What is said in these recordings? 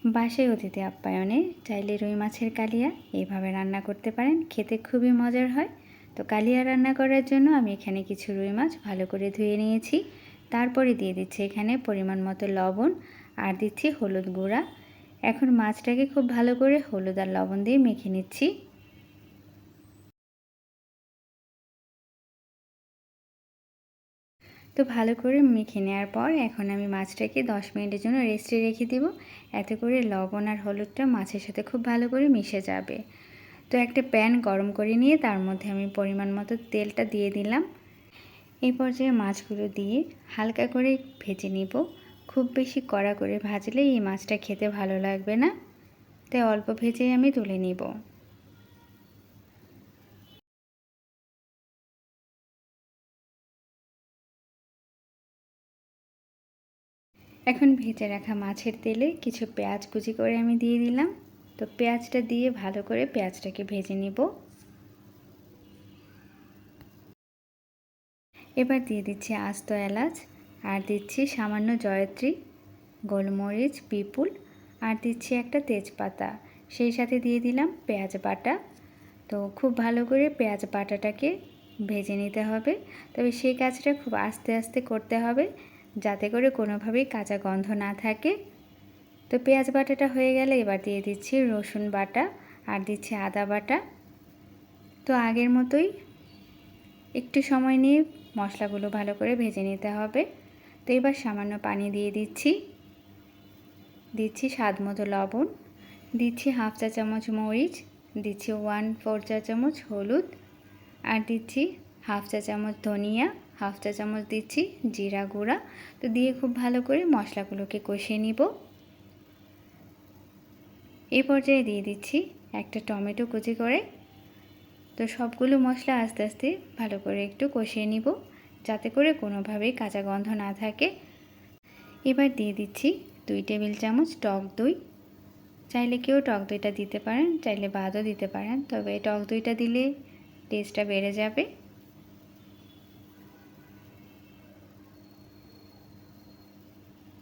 বাসায় অতিথি আপ্যায়নে চাইলে রুই মাছের কালিয়া এইভাবে রান্না করতে পারেন, খেতে খুবই মজার হয়। তো কালিয়া রান্না করার জন্য আমি এখানে কিছু রুই মাছ ভালো করে ধুয়ে নিয়েছি। তারপরে দিয়ে দিচ্ছি এখানে পরিমাণ মতো লবণ আর দিচ্ছি হলুদ গুঁড়া। এখন মাছটাকে খুব ভালো করে হলুদ আর লবণ দিয়ে মেখে নিচ্ছি। তো ভালো করে মেখে নেওয়ার পর এখন আমি মাছটাকে 10 মিনিটের জন্য রেস্টে রেখে দিব। এতে করে লবণ আর হলুদটা মাছের সাথে খুব ভালো করে মিশে যাবে। তো একটা প্যান গরম করে নিয়ে তার মধ্যে আমি পরিমাণ মতো তেলটা দিয়ে দিলাম। এই পর্যায়ে মাছগুলো দিয়ে হালকা করে ভেজে নিব। খুব বেশি কড়া করে ভাজলে এই মাছটা খেতে ভালো লাগবে না, তাই অল্প ভেজেই আমি তুলে নিব। এখন ভেজে রাখা মাছের তেলে কিছু পেঁয়াজ কুচি করে আমি দিয়ে দিলাম। তো পেঁয়াজটা দিয়ে ভালো করে পেঁয়াজটাকে ভেজে নিব। এবার দিয়ে দিচ্ছি আস্ত এলাচ, আর দিচ্ছি সামান্য জয়ত্রী, গোলমরিচ বিপুল, আর দিচ্ছি একটা তেজপাতা। সেই সাথে দিয়ে দিলাম পেঁয়াজ বাটা। তো খুব ভালো করে পেঁয়াজ বাটাটাকে ভেজে নিতে হবে, তবে সেই কাজটা খুব আস্তে আস্তে করতে হবে যাতে করে কোনোভাবেই কাঁচা গন্ধ না থাকে। তো পেঁয়াজ বাটাটা হয়ে গেলে এবার দিয়ে দিচ্ছি রসুন বাটা আর দিচ্ছি আদা বাটা। তো আগের মতোই একটু সময় নিয়ে মশলাগুলো ভালো করে ভেজে নিতে হবে। তো এবার সামান্য পানি দিয়ে দিচ্ছি স্বাদ মতো লবণ, দিচ্ছি হাফ চা চামচ মরিচ, দিচ্ছি 1/4 চা চামচ হলুদ, আর দিচ্ছি হাফ চা চামচ ধনিয়া, হাফ চা চামচ দিচ্ছি জিরা গুঁড়া। তো দিয়ে খুব ভালো করে মশলাগুলোকে কষিয়ে নিব। এই পর্যায়ে দিয়ে দিচ্ছি একটা টমেটো কুচি করে। তো সবগুলো মশলা আস্তে আস্তে ভালো করে একটু কষিয়ে নিব যাতে করে কোনোভাবেই কাঁচা গন্ধ না থাকে। এবার দিয়ে দিচ্ছি 2 টেবিল চামচ টক দই। চাইলে কেউ টক দইটা দিতে পারেন, চাইলে বাদও দিতে পারেন, তবে টক দইটা দিলে টেস্টটা বেড়ে যাবে।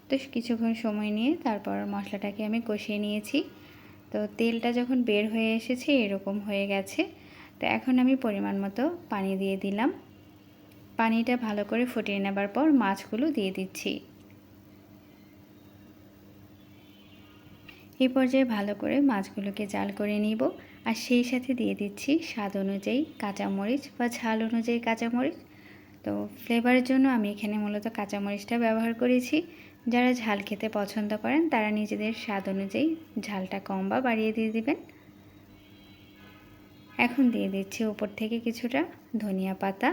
তো কিছুক্ষণ সময় নিয়ে তারপর মশলাটাকে আমি কষিয়ে নিয়েছি। তো তেলটা যখন বের হয়ে এসেছে এরকম হয়ে গেছে, তো এখন আমি পরিমাণ মতো পানি দিয়ে দিলাম। পানিটা ভালো করে ফুটিয়ে নেবার পর মাছগুলো দিয়ে দিচ্ছি। এই পর্যায়ে ভালো করে মাছগুলোকে জাল করে নিব, আর সেই সাথে দিয়ে দিচ্ছি স্বাদ অনুযায়ী কাঁচামরিচ বা ঝাল অনুযায়ী কাঁচামরিচ। তো ফ্লেভারের জন্য আমি এখানে মূলত কাঁচামরিচটা ব্যবহার করেছি। যারা ঝাল খেতে পছন্দ করেন তারা নিজেদের স্বাদ অনুযায়ী ঝালটা কম বা বাড়িয়ে দিয়ে দিবেন। এখন দিয়ে দিচ্ছি উপর থেকে কিছুটা ধনিয়া পাতা।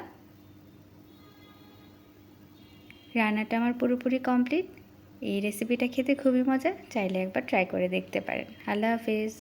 রান্নাটা আমার পুরোপুরি কমপ্লিট। এই রেসিপিটা খেতে খুবই মজা, চাইলে একবার ট্রাই করে দেখতে পারেন। আল্লাহ হাফেজ।